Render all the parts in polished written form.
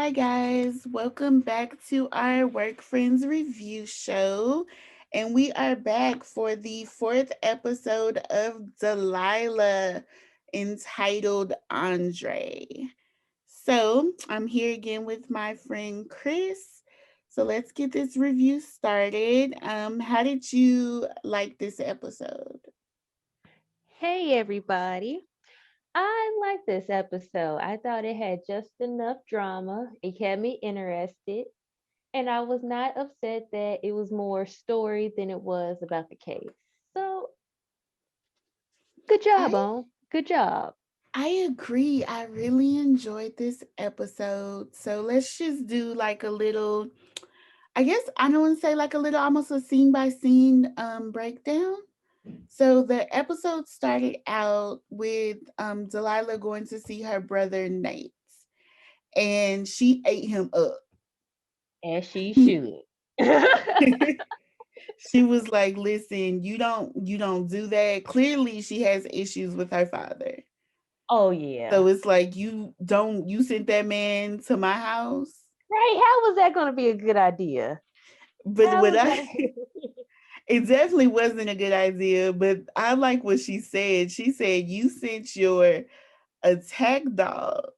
Hi, guys. Welcome back to our Work Friends review show. And we are back for the fourth episode of Delilah entitled Andre. So I'm here again with my friend Chris. So let's get this review started. How did you like this episode? Hey everybody. I like this episode. I thought it had just enough drama. It kept me interested. And I was not upset that it was more story than it was about the case. So good job, I on. Good job. I agree. I really enjoyed this episode. So let's just do like a little, I guess I don't want to say like a little almost a scene by scene breakdown. So the episode started out with Delilah going to see her brother Nate, and she ate him up. As she should. She was like, "Listen, you don't do that." Clearly she has issues with her father. Oh yeah. So it's like you sent that man to my house. Right? How was that gonna be a good idea? But How what was I that it definitely wasn't a good idea, but I like what she said. She said you sent your attack dog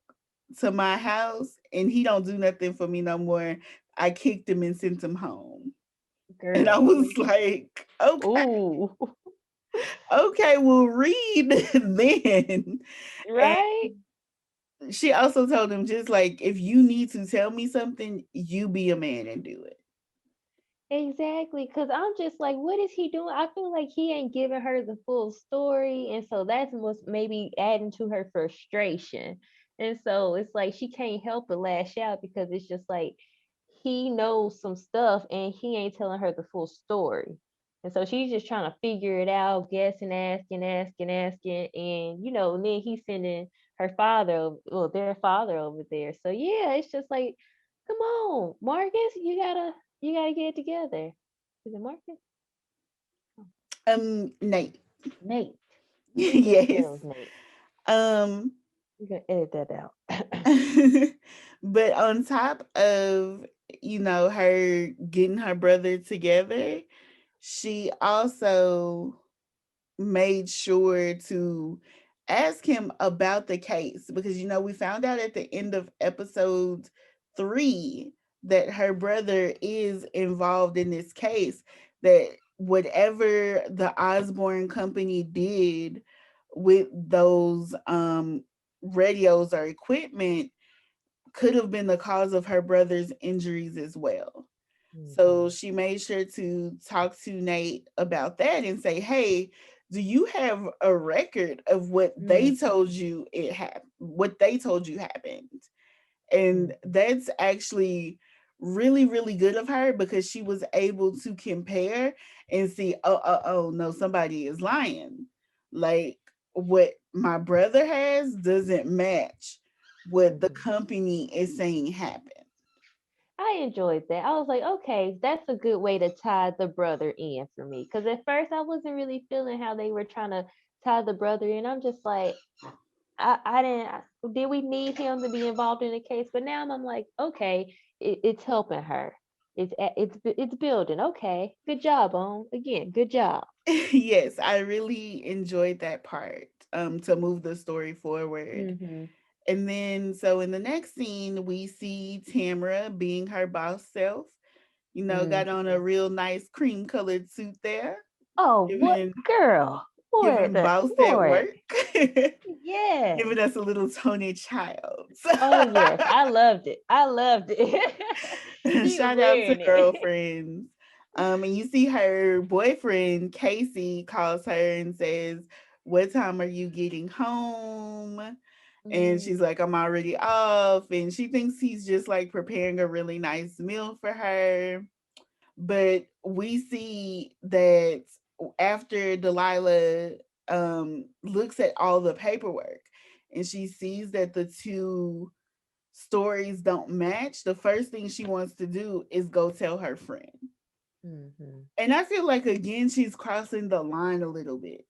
to my house and he don't do nothing for me no more. I kicked him and sent him home. And I girl? was like, okay, Ooh. okay, we'll read then. And Right? she also told him just like if you need to tell me something, you be a man and do it. Exactly, because I'm just like, what is he doing? I feel like he ain't giving her the full story. And so that's what's maybe adding to her frustration. And so it's like she can't help but lash out because it's just like he knows some stuff and he ain't telling her the full story. And so she's just trying to figure it out, guessing, asking. And, and then he's sending her father, well, their father over there. So yeah, it's just like, come on, Marcus, you gotta get it together. Is it Marcus? Oh, Nate. Nate. We gonna say Yes. it was Nate. Um We gonna edit that out. but on top of, her getting her brother together, she also made sure to ask him about the case because we found out at the end of episode 3 that her brother is involved in this case, that whatever the Osborne company did with those radios or equipment could have been the cause of her brother's injuries as well. So Mhm. she made sure to talk to Nate about that and say, "Hey, do you have a record of what they Mhm. told you what they told you happened?" And Mhm. that's actually really, really good of her because she was able to compare and see, oh, no, somebody is lying. Like what my brother has doesn't match what the Mhm. company is saying happened. I enjoyed that. I was like, okay, that's a good way to tie the brother in for me. Because at first I wasn't really feeling how they were trying to tie the brother in. I'm just like, I didn't. Did we need him to be involved in the case? But now I'm like, okay, it's helping her. It's building. Okay, good job, on again. Good job. Yes, I really enjoyed that part to move the story forward. Hmm. And then, so in the next scene, we see Tamara being her boss self. Got on a Hmm. real nice cream colored suit there, Oh, what giving girl? Boy, giving boss at boy. work, Yes. giving us a little Tony Childs. Oh yes, I loved it. I loved it. She was Shout out to wearing it. girlfriends. And you see her boyfriend Casey calls her and says, "What time are you getting home?" And she's Mm, like, "I'm already off." And she thinks he's just like preparing a really nice meal for her. But we see that after Delilah looks at all the paperwork and she sees that the two stories don't match, the first thing she wants to do is go tell her friend. mhm. And I feel like again she's crossing the line a little bit.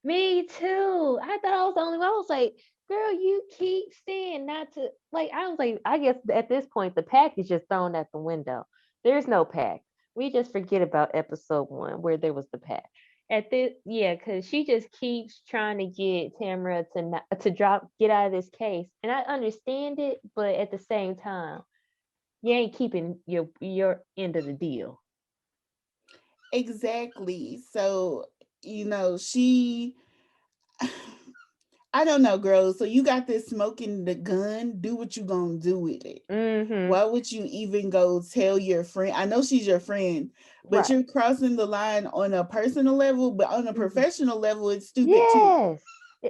Me too. I thought I was the only one. I was like, girl, you keep saying not to. Like, I was like, I guess at this point, the pack is just thrown at the window. There's no pack. We just forget about episode one where there was the pack. At this, yeah, because she just keeps trying to get Tamara to not, to get out of this case, and I understand it, but at the same time, you ain't keeping your end of the deal. Exactly. So, she I don't know, girl. So you got this smoking the gun. Do what you gonna do with it. Mm-hmm. Why would you even go tell your friend? I know she's your friend, but Right. you're crossing the line on a personal level, but on a Mm-hmm. professional level, it's stupid too. Yes.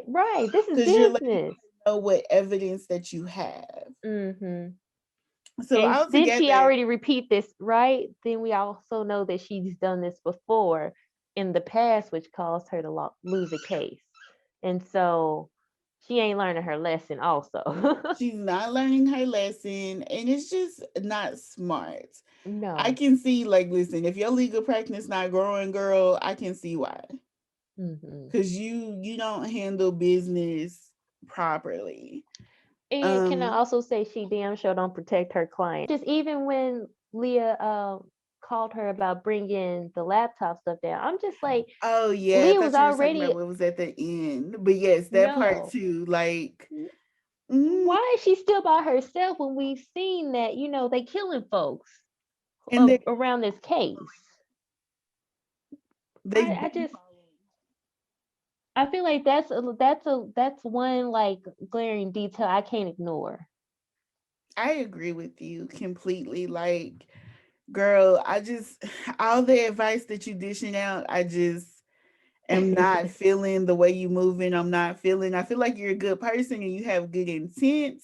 Right. This is Because you're letting business. her know what evidence that you have. Mm-hmm. So And did she altogether, already repeat this, right? Then we also know that she's done this before in the past, which caused her to lose a case. And so she ain't learning her lesson also. she's not learning her lesson, and it's just not smart. I No. can see, like, listen, if your legal practice not growing, girl, I can see why. Mm-hmm. Because you don't handle business properly. And can I Um, also say she damn sure don't protect her client. Just even when Leah called her about bringing the laptop stuff down, I'm just like, oh yeah, I Leah was thought you were talking about already what was at the end. But yes, that part no. too, like, mm, Why is she still by herself when we've seen that, they killing folks and around this case? they've I been just I feel like that's one like glaring detail I can't ignore. I agree with you completely. Like, girl, I just all the advice that you dishing out, I just am not feeling the way you moving. I'm not feeling. I feel like you're a good person and you have good intent,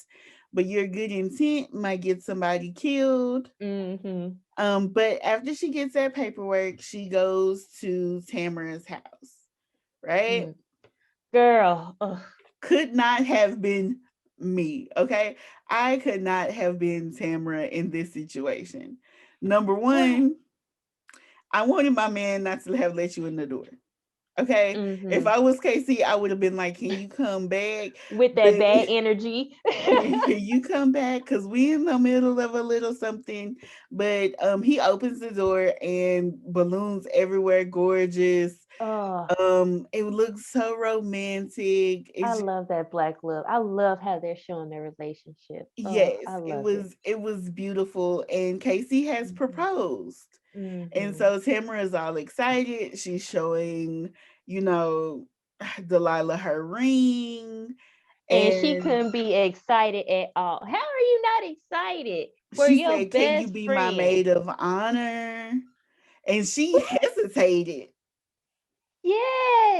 but your good intent might get somebody killed. Mhm. But after she gets that paperwork, she goes to Tamara's house, right? Mm. Girl, ugh. Could not have been me, okay? I could not have been Tamara in this situation. Number What? one, I wanted my man not to have let you in the door. Okay. If Mhm. I was Casey, I would have been like, can you come back? With But that bad energy. can you come back? Because we in the middle of a little something. But he opens the door and balloons everywhere, gorgeous. Oh, It looks so romantic. I It's love that black love. I love how they're showing their relationship. Oh, yes, I it love it. was it was beautiful. And Casey has Mhm. proposed. And Mhm. so Tamara is all excited. She's showing, you know, Delilah her ring. And she And couldn't be excited at all. How are you not excited for she your said, can you best be my friend? maid of honor? And she hesitated.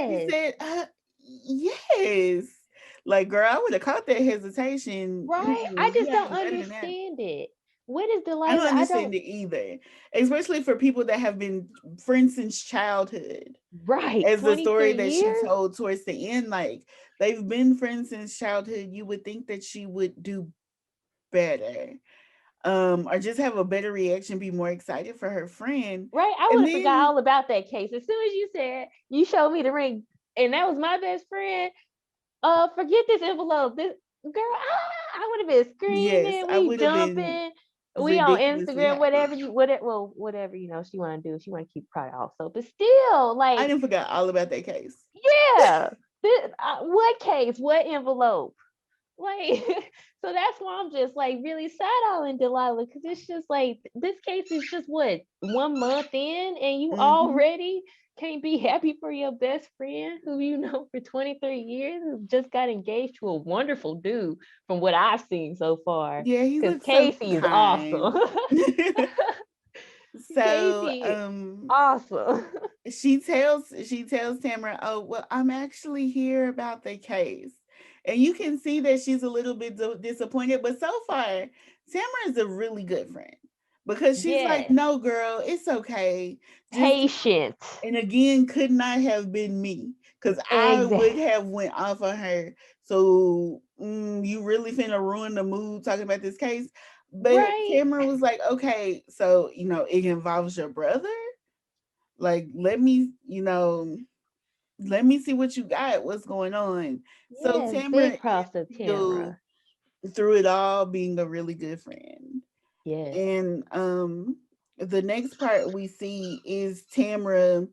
She Yes. said, yes. Like, girl, I would have caught that hesitation. Right? I You just gotta don't do better than that. understand it. What is I don't Delilah? I understand don't. it either, especially for people that have been friends since childhood. Right. As the story 23 that she years? told towards the end, like they've been friends since childhood, you would think that she would do better, or just have a better reaction, be more excited for her friend. Right? I would And have forgot then all about that case. As soon as you said you showed me the ring and that was my best friend, forget this envelope. This girl, I would have been yes, screaming, I we would have been jumping. We on ridiculously Instagram, happy. whatever she want to do. She want to keep pride also, but still, I like, didn't forget all about that case. yeah, what case, what envelope? Like, so that's why I'm just like really sad on Delilah because it's just like this case is just what 1 month in, and you Hmm. already can't be happy for your best friend who you know for 23 years who just got engaged to a wonderful dude from what I've seen so far. Yeah, he Because looks so Casey is kind. awesome. So Casey, awesome. she tells Tamara, "Oh, well, I'm actually here about the case." And you can see that she's a little bit disappointed, but so far, Tamara is a really good friend because she's like, Yes, "No, girl, it's okay. Just patient. and again could not have been me because I would Exactly. have went off on her. So you really finna ruin the mood talking about this case." But Right. Tamara was like, "Okay, so it involves your brother. Like, let me, let me see what you got. What's going on? So Yes, Tamara big is props to still Tamara. through it all being a really good friend. Yes. And the next part we see is Tamara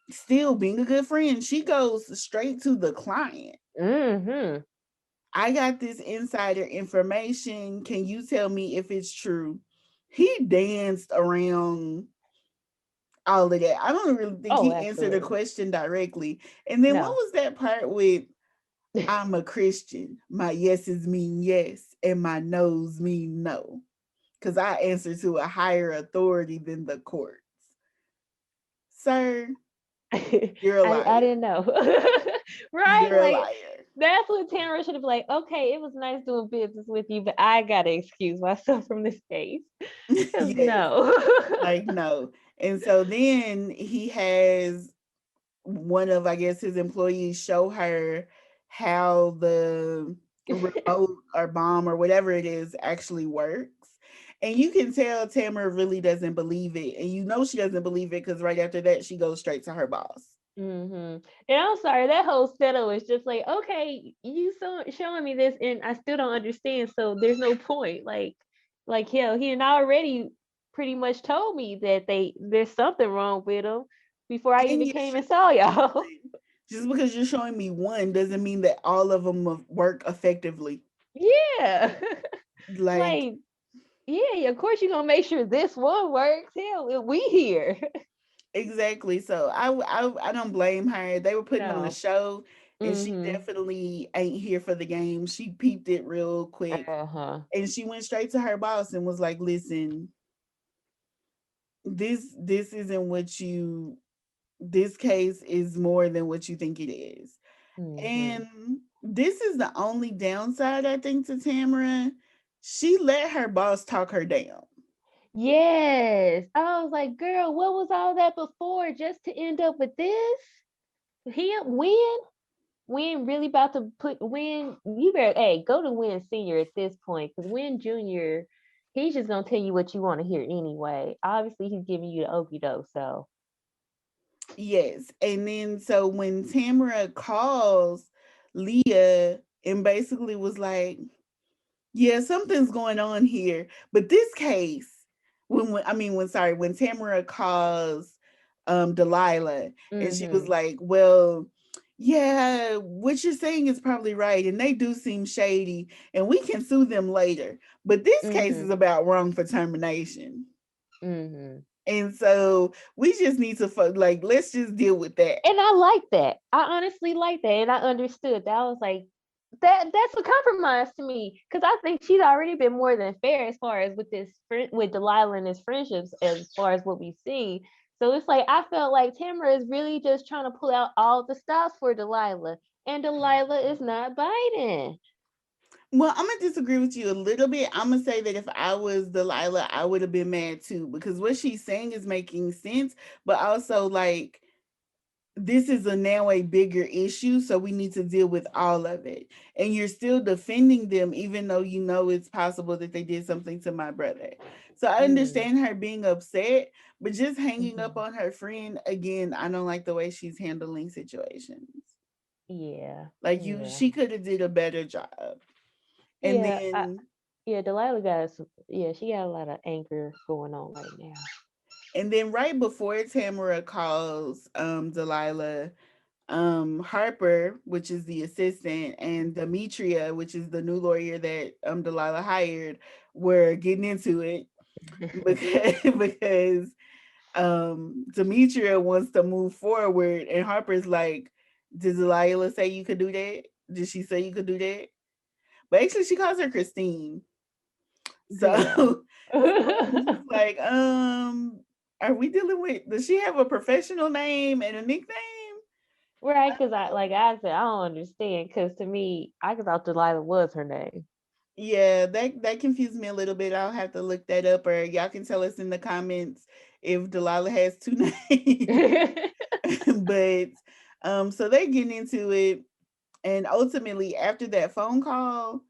still being a good friend. She goes straight to the client. Mm-hmm. I got this insider information. Can you tell me if it's true? He danced around all of that. I don't really think Oh, he answered the absolutely. question directly. And then what No. was that part with I'm a Christian. My yeses mean yes, and my no's mean no. Because I answer to a higher authority than the courts. Sir, you're a I liar. didn't know. Right? You're a Like liar. that's what Tamara should have been like, okay, it was nice doing business with you, but I gotta excuse myself from this case. Cause Yes. no. Like, no. And so then he has one of, I guess, his employees show her how the remote or bomb or whatever it is actually works. And you can tell Tamara really doesn't believe it. And you know she doesn't believe it because right after that, she goes straight to her boss. And I'm sorry, that whole setup was just like, okay, you showing me this, and I still don't understand. So there's no point. Hell, he had already pretty much told me that there's something wrong with him before I And even you're came and showing saw me y'all. one. Just because you're showing me one doesn't mean that all of them work effectively. Yeah, Like, like yeah, of course you're gonna make sure this one works. Hell, we here. exactly. So I don't blame her. They were putting on a No. show, and she Mm-hmm. definitely ain't here for the game. She peeped it real quick, Uh-huh. and she went straight to her boss and was like, "Listen, this isn't what you. This case is more than what you think it is." Mm-hmm. And this is the only downside I think to Tamara. She let her boss talk her down. Yes. I was like, girl, what was all that before just to end up with this? Win really about to put Win, you better hey, go to Win Senior at this point, because Win Junior, he's just gonna tell you what you want to hear anyway. Obviously he's giving you the okie doke, so Yes. And then so when Tamara calls Leah and basically was like, yeah, something's going on here. But this case, when Tamara calls Delilah and she was mm-hmm. like, well, yeah, what you're saying is probably right, and they do seem shady, and we can sue them later. But this case Mm-hmm. is about wrongful termination. Mm-hmm. And so we just need to like let's just deal with that. And I like that. I honestly like that. And I understood that. I was like, that's a compromise to me. Because I think she's already been more than fair as far as with this with Delilah and his friendships as far as what we've seen. So it's like I felt like Tamara is really just trying to pull out all the stops for Delilah. And Delilah is not biting. Well, I'm gonna disagree with you a little bit. I'm gonna say that if I was Delilah, I would have been mad too because what she's saying is making sense, but also like this is a now a bigger issue, so we need to deal with all of it. And you're still defending them, even though you know it's possible that they did something to my brother. So I Mm, understand her being upset, but just hanging up hmm. on her friend again, I don't like the way she's handling situations. Yeah. Like Yeah. she could have did a better job. And Yeah. then Yeah, Delilah got some, yeah, she got a lot of anger going on right now. right before Tamara calls Delilah, Harper, which is the assistant, and Demetria, which is the new lawyer that Delilah hired, were getting into it because because Demetria wants to move forward, and Harper's like, "Did Delilah say you could do that? Did she say you could do that?" But actually, she calls her Christine. So, Yeah. I'm just like, are we dealing with? Does she have a professional name and a nickname? Right, because I said, I don't understand. Because to me, I thought Delilah was her name. Yeah, that confused me a little bit. I'll have to look that up, or y'all can tell us in the comments if Delilah has two names. But so they're getting into it, and ultimately after that phone call,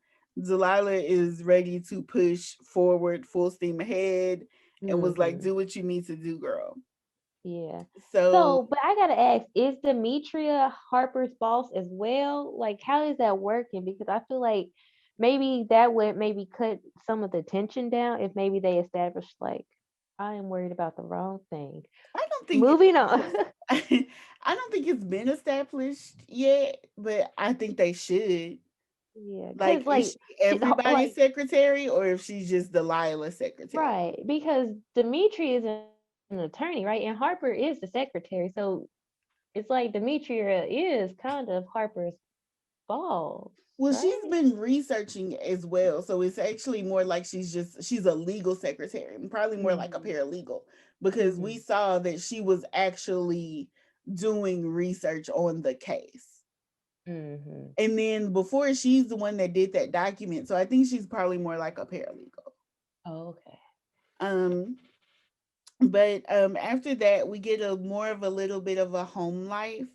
Delilah is ready to push forward full steam ahead and was like, Hmm. "Do what you need to do, girl." Yeah. So So, but I gotta ask, is Demetria Harper's boss as well? Like, how is that working? Because I feel like maybe that would maybe cut some of the tension down if maybe they established like, I am worried about the wrong thing. I don't think Moving on. I don't think it's been established yet, but I think they should. Yeah, cause Like, is like she she everybody's like secretary or if she's just Delilah's secretary? right because Demetria is an attorney, right? And Harper is the secretary, so it's like Demetria is kind of Harper's boss, Well, she's right? been researching as well, so it's actually more like she's a legal secretary, and probably more like a Mhm. paralegal, because we Mhm. saw that she was actually doing research on the case. Mhm. And then before she's the one that did that document, so I think she's probably more like a paralegal. Oh, okay. Um, but after that, we get a more of a little bit of a home life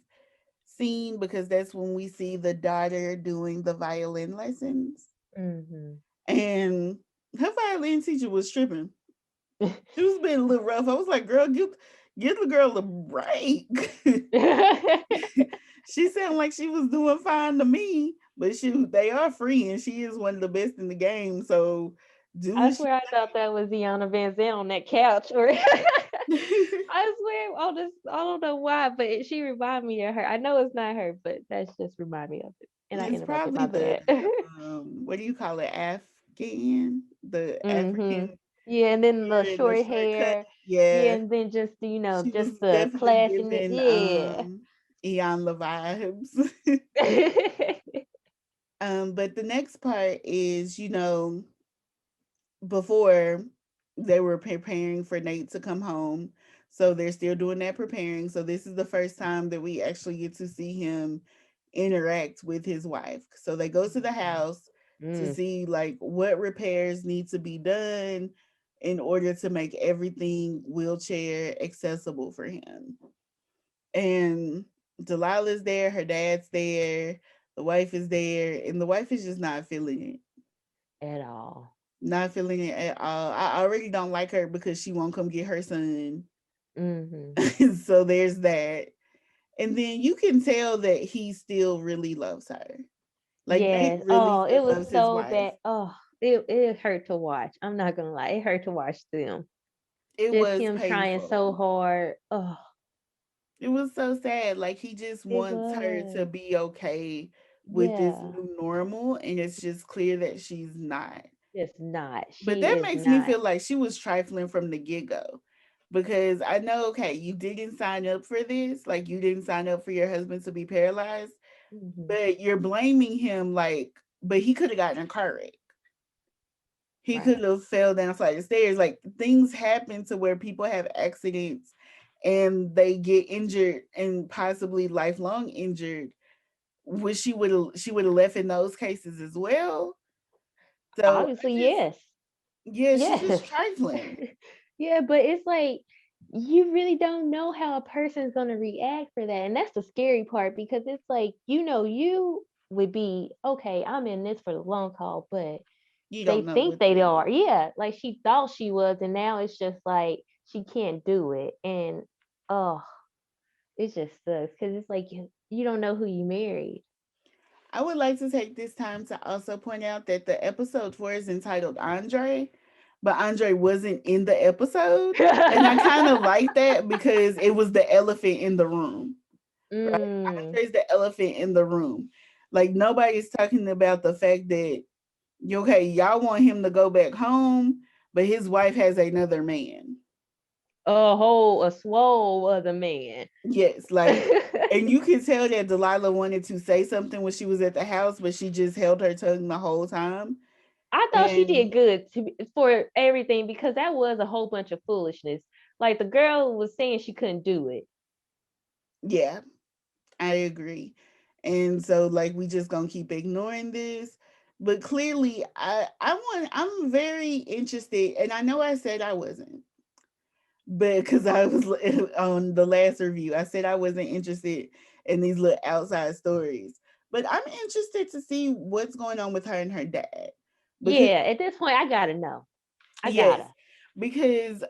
scene because that's when we see the daughter doing the violin lessons, Mhm. and her violin teacher was tripping. She was being a little rough. I was like, "Girl, give the girl a break." She sounded like she was doing fine to me, but they are free, and she is one of the best in the game. So do I what she swear I thought that was Deanna Van Zandt on that couch, or like. I swear on this. I don't know why, but she reminded me of her. I know it's not her, but that's just remind me of it. And I It's interrupted. probably My the bad. what do you call it? The Mhm. African Yeah, and then the hair and the short shortcut. hair. Yeah, Yeah, and then just she was just the definitely classiness. giving Yeah. Iyanla vibes. But the next part is, before they were preparing for Nate to come home. So they're still doing that preparing. So this is the first time that we actually get to see him interact with his wife. So they go to the house to Mm. see like what repairs need to be done in order to make everything wheelchair accessible for him. And Delilah's there, her dad's there, the wife is there, and the wife is just not feeling it. At all. Not feeling it at all. I already don't like her because she won't come get her son. Mhm. So there's that. And then you can tell that he still really loves her. Like Nate Yes. really Oh, it still was loves his so wife. bad. Oh, it hurt to watch. I'm not gonna lie. It hurt to watch them. It Just was him trying so painful. hard. Oh, It was so sad. Like he just it wants her to was. be okay with this Yeah. new normal, and it's just clear that she's not. Just not. But She that is makes me not. feel like she was trifling from the get go. Because I know, okay, you didn't sign up for this. Like, you didn't sign up for your husband to be paralyzed, Mhm. but you're blaming him, like, but he could have gotten a car wreck. He could Right. have fell down a flight of stairs. Like, things happen to where people have accidents and they get injured and possibly lifelong injured. Which she would have left in those cases as well. So I Obviously, just yes. yeah, she's Yes. just trifling. Yeah, but it's like you really don't know how a person's gonna react for that. And that's the scary part because it's like, you would be, okay, I'm in this for the long haul, but You don't they know think what they're they gonna are. do. Yeah. Like she thought she was, and now it's just like she can't do it. And oh, it just sucks because it's like you don't know who you married. I would like to take this time to also point out that the episode 4 is entitled Andre, but Andre wasn't in the episode. And I kind of like that because it was the elephant in the room, right? Mm. Andre's the elephant in the room. Like, nobody's talking about the fact that, okay, y'all want him to go back home, but his wife has another man. A swole other man. Yes, like, and you can tell that Delilah wanted to say something when she was at the house, but she just held her tongue the whole time. I thought she And did good for everything because that was a whole bunch of foolishness. Like the girl was saying she couldn't do it. yeah, I agree. And so, like, we just gonna keep ignoring this. But clearly, I'm very interested, and I know I said I wasn't, but because I was on the last review, I said I wasn't interested in these little outside stories. But I'm interested to see what's going on with her and her dad, because Yeah, at this point, I gotta know. I yes, gotta. because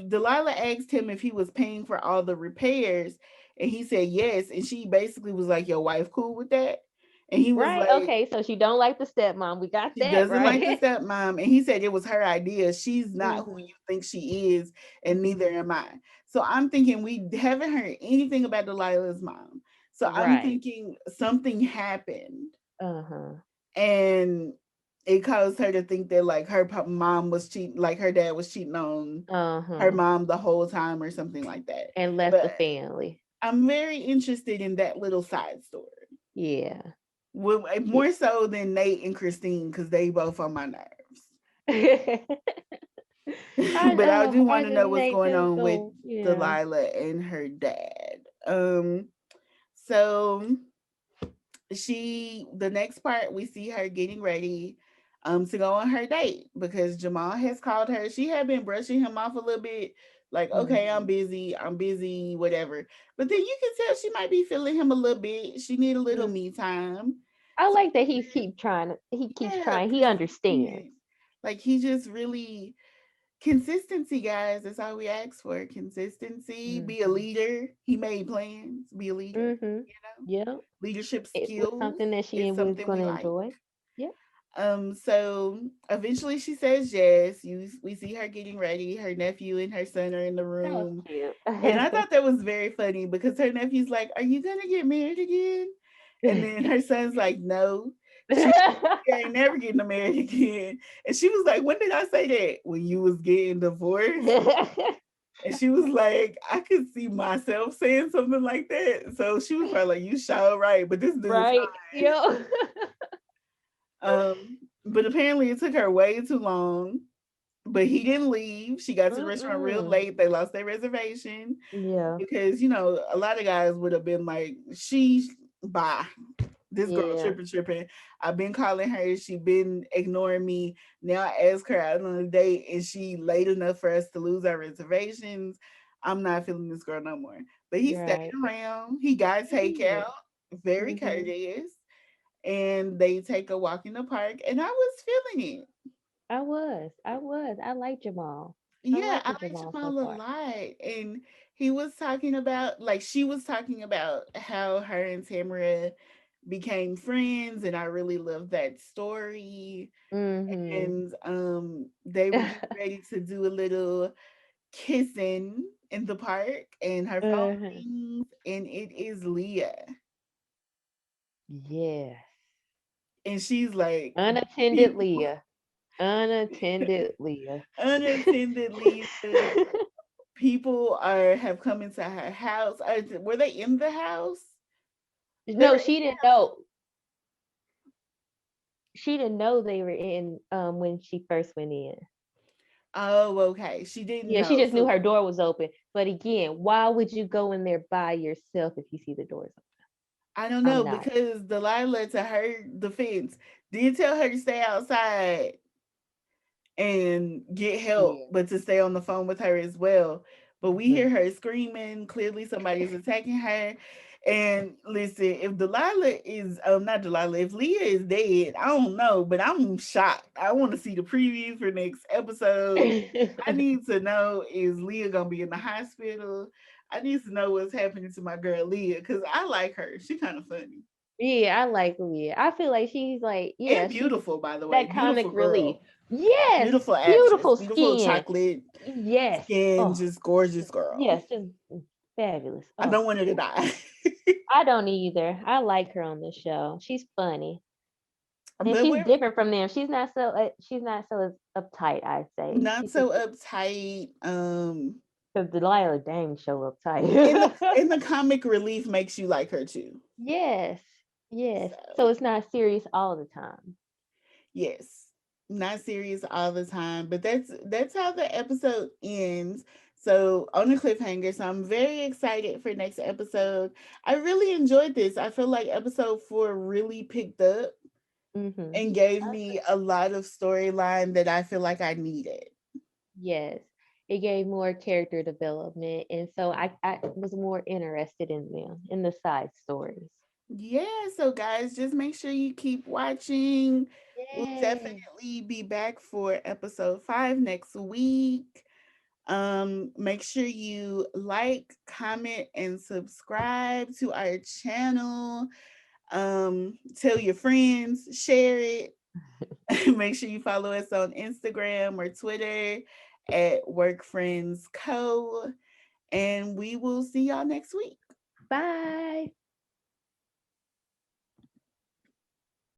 Delilah asked him if he was paying for all the repairs, and he said yes, and she basically was like, "Your wife cool with that?" And he was Right. like, Okay. So she don't like the stepmom. We got "She that doesn't like the right. stepmom," and he said it was her idea. She's not who Mhm. you think she is, and neither Mhm. am I. So I'm thinking we haven't heard anything about Delilah's mom. So I'm Right. thinking something happened, Uh-huh. and it caused her to think that like her mom was cheating, like her dad was cheating on her Uh-huh. mom the whole time or something like that. And left But the family. I'm very interested in that little side story. Yeah. Yeah. More so than Nate and Christine because they both on my nerves. But I do want Hers to know and what's Nate going too. on with So yeah. Delilah and her dad. So the next part we see her getting ready to go on her date because Jamal has called her. She had been brushing him off a little bit, like, okay, Mhm. I'm busy, whatever. But then you can tell she might be feeling him a little bit. She need a little Mm. me time. I So like that he keeps yeah, trying. He understands. persistent. Like he just really consistency, guys. That's all we ask for. Consistency. Be a Mhm. leader. He made plans. Be a leader. Mhm. You know, Yep. leadership It was skills something that she is was something going we to like. enjoy. Yep. So eventually she says yes. We see her getting ready. Her nephew and her son are in the That was room. And I cute. thought that was very funny because her nephew's like, "Are you gonna get married again?" And then her son's like, "No." She "You ain't never getting married again." And she was like, "When did I say that? When you was getting divorced?" And she was like, "I could see myself saying something like that." So she was probably like, "You sure right, but this dude Right. fine." Yep. But apparently it took her way too long. But he didn't leave. She got to the restaurant real Mm-mm. late. They lost their reservation Yeah. because a lot of guys would have been like, "She bye." This girl Yeah. tripping. I've been calling her. She been ignoring me. Now I ask her out on a date, and she late enough for us to lose our reservations. I'm not feeling this girl no more. But he stayed Right. around. He got He did. takeout, very Mhm. courteous, and they take a walk in the park, and I was feeling it. I was. I was. I like Jamal. I'm Yeah, I liking like Jamal so Jamal a far. lot. And he was talking about, like, she was talking about how her and Tamara became friends, and I really love that story. Mhm. And they were getting ready to do a little kissing in the park, and her phone Uh-huh. rings, and it is Leah. Yes. And she's like, Unattended people, Leah. Unattended Leah. unattended Leah. People are have come into her house. Were they in the house? They were No, in she the didn't house. know. She didn't know they were in when she first went in. Oh, okay. She didn't Yeah, she know. just knew So her door was open. But again, why would you go in there by yourself if you see the doors open? I don't I'm know not. because Delilah, to her defense, did tell her to stay outside and get help, Yeah. but to stay on the phone with her as well. But we Mhm. hear her screaming. Clearly, somebody is attacking her. And listen, if Delilah is not Delilah, if Leah is dead, I don't know, but I'm shocked. I want to see the preview for next episode. I need to know, is Leah gonna be in the hospital? I need to know what's happening to my girl Leah because I like her. She kind of funny Yeah, I like Leah. I feel like she's like, yeah, and she's beautiful, by the way. that Beautiful comic relief. girl, Yes, beautiful actress, beautiful beautiful skin. chocolate Yes. skin, Oh, just gorgeous girl. yes, just fabulous. I Oh, don't want her to die. I don't either. I like her on the show. She's funny. And But she's we're different from them. She's not so uptight, I'd say. not She's so just uptight. because Delilah dang show In the uptight. in the comic relief makes you like her too. Yes. Yes. So So it's not serious all the time. yes, not serious all the time, but that's how the episode ends. So on a cliffhanger. So I'm very excited for next episode. I really enjoyed this. I feel like episode 4 really picked up Mm-hmm. and gave me a lot of storyline that I feel like I needed. Yes. It gave more character development. And so I was more interested in them, in the side stories. Yeah, so guys, just make sure you keep watching. we'll Yes. definitely be back for episode 5 next week. Make sure you like, comment, and subscribe to our channel. Tell your friends, share it. Make sure you follow us on Instagram or Twitter at WorkFriends Co. And we will see y'all next week. Bye.